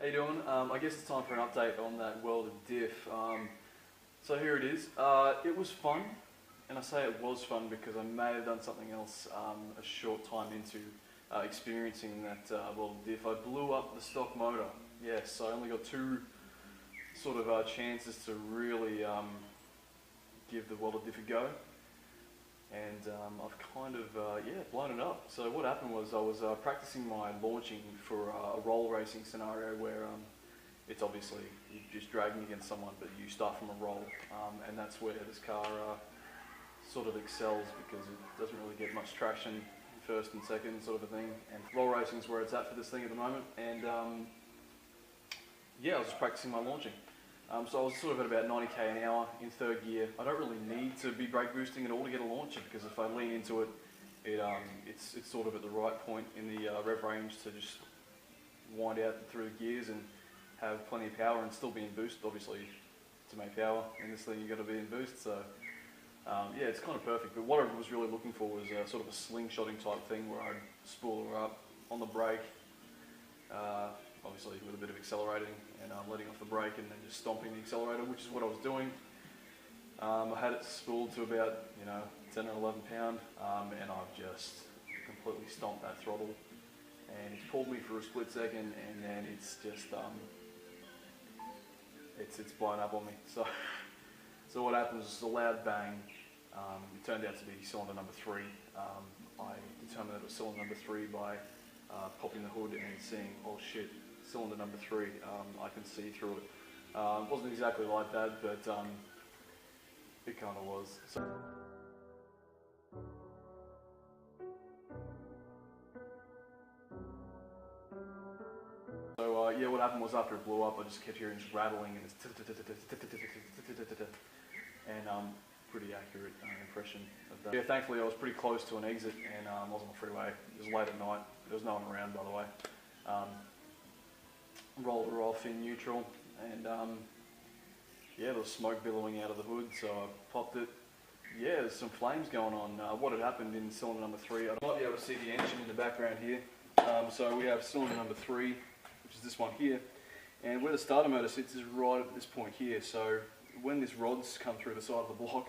How you doing? I guess it's time for an update on that world of diff. So here it is. It was fun, and I say it was fun because I may have done something else a short time into experiencing that world of diff. I blew up the stock motor. Yes, I only got two sort of chances to really give the world of diff a go. And I've kind of, blown it up. So what happened was I was practicing my launching for a roll racing scenario where it's obviously you're just dragging against someone, but you start from a roll. And that's where this car sort of excels because it doesn't really get much traction first and second sort of a thing. And roll racing is where it's at for this thing at the moment. And I was just practicing my launching. So I was sort of at about 90k an hour in third gear. I don't really need to be brake boosting at all to get a launcher because if I lean into it, it's sort of at the right point in the rev range to just wind out through the gears and have plenty of power and still be in boost. Obviously, to make power in this thing, you've got to be in boost. So it's kind of perfect. But what I was really looking for was sort of a slingshotting type thing where I'd spool her up on the brake. Obviously with a bit of accelerating and letting off the brake and then just stomping the accelerator, which is what I was doing. I had it spooled to about 10 or 11 pound and I've just completely stomped that throttle and it's pulled me for a split second and then it's just it's blown up on me. So what happened was a loud bang. It turned out to be cylinder number 3. I determined that it was cylinder number 3 by popping the hood and seeing, oh shit, cylinder number 3, I can see through it. It wasn't exactly like that, but it kind of was. So what happened was after it blew up, I just kept hearing this rattling and this and pretty accurate impression of that. Yeah, thankfully I was pretty close to an exit and I was on the freeway. It was late at night. There was no one around, by the way. Rolled her off in neutral and there was smoke billowing out of the hood, so I popped it. Yeah, there's some flames going on. What had happened in cylinder number 3, I might be able to see the engine in the background here. So we have cylinder number 3, which is this one here, and where the starter motor sits is right at this point here. So when this rod's come through the side of the block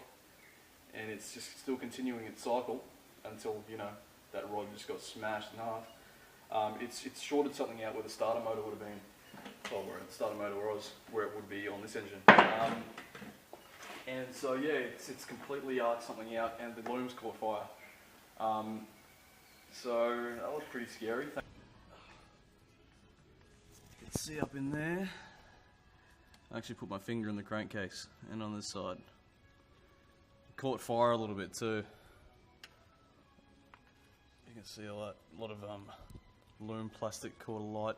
and it's just still continuing its cycle until that rod just got smashed in half, it's shorted something out where the starter motor would have been. Where the starter motor was, where it would be on this engine. And so it's completely arced something out and the loom's caught fire. So that was pretty scary. You can see up in there, I actually put my finger in the crankcase and on this side. It caught fire a little bit too. You can see a lot of loom plastic caught alight.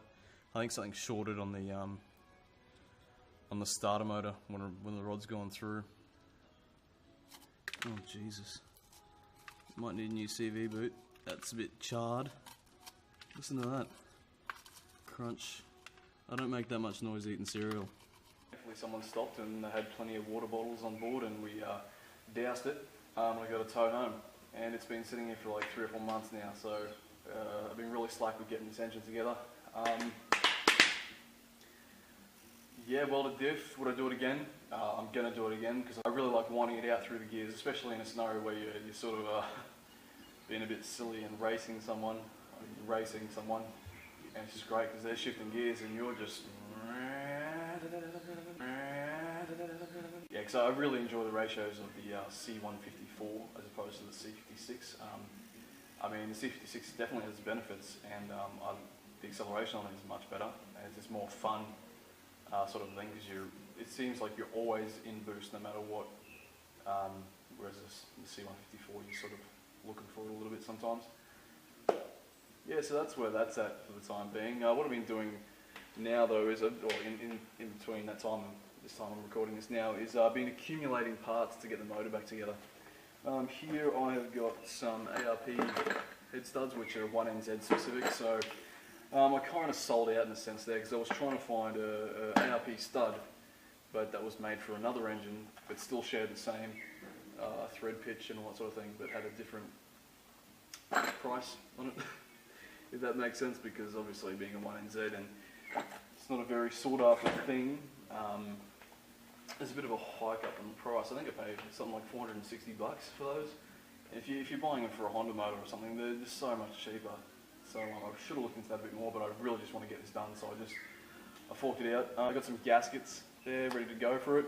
I think something shorted on the starter motor when the rod's gone through. Oh Jesus! Might need a new CV boot. That's a bit charred. Listen to that crunch. I don't make that much noise eating cereal. Thankfully, someone stopped and they had plenty of water bottles on board, and we doused it. I got it towed home, and it's been sitting here for like 3 or 4 months now. So I've been really slack with getting this engine together. Welded diff, would I do it again? I'm going to do it again because I really like winding it out through the gears, especially in a scenario where you're sort of being a bit silly and racing someone, and it's just great because they're shifting gears and you're just... Yeah, because I really enjoy the ratios of the C154 as opposed to the C56. I mean, the C56 definitely has benefits and the acceleration on it is much better and it's just more fun. Sort of thing because it seems like you're always in boost no matter what, whereas the C154 you're sort of looking for it a little bit sometimes. Yeah, so that's where that's at for the time being. What I've been doing now though is, in between that time and this time I'm recording this now, is been accumulating parts to get the motor back together. Here I have got some ARP head studs which are 1NZ specific, so I kind of sold out in a sense there because I was trying to find a ARP stud, but that was made for another engine, but still shared the same thread pitch and all that sort of thing, but had a different price on it, if that makes sense, because obviously being a 1NZ and It's not a very sought after thing. There's a bit of a hike up in the price. I think I paid something like $460 for those. If you're buying them for a Honda motor or something, they're just so much cheaper. So I should have looked into that a bit more, but I really just want to get this done, so I forked it out. I got some gaskets there ready to go for it.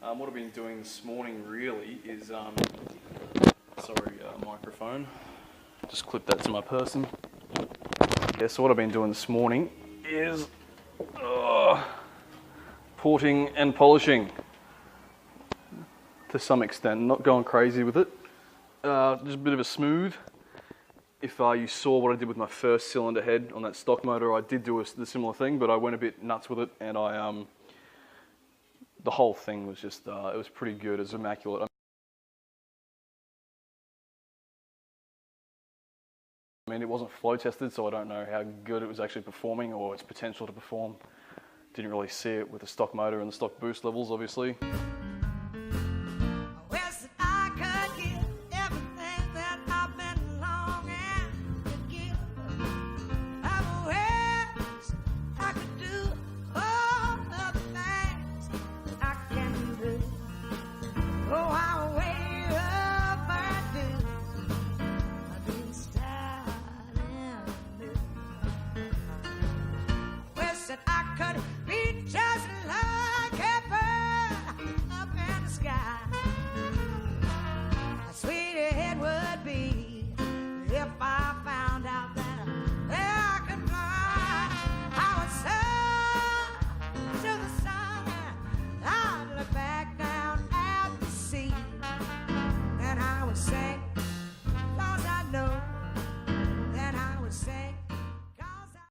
What I've been doing this morning really is, microphone. Just clip that to my person. Yeah, so what I've been doing this morning is porting and polishing to some extent, not going crazy with it. Just a bit of a smooth. If you saw what I did with my first cylinder head on that stock motor, I did do the similar thing, but I went a bit nuts with it, and the whole thing was just, it was pretty good. It was immaculate. I mean, it wasn't flow tested, so I don't know how good it was actually performing or its potential to perform. Didn't really see it with the stock motor and the stock boost levels, obviously. I could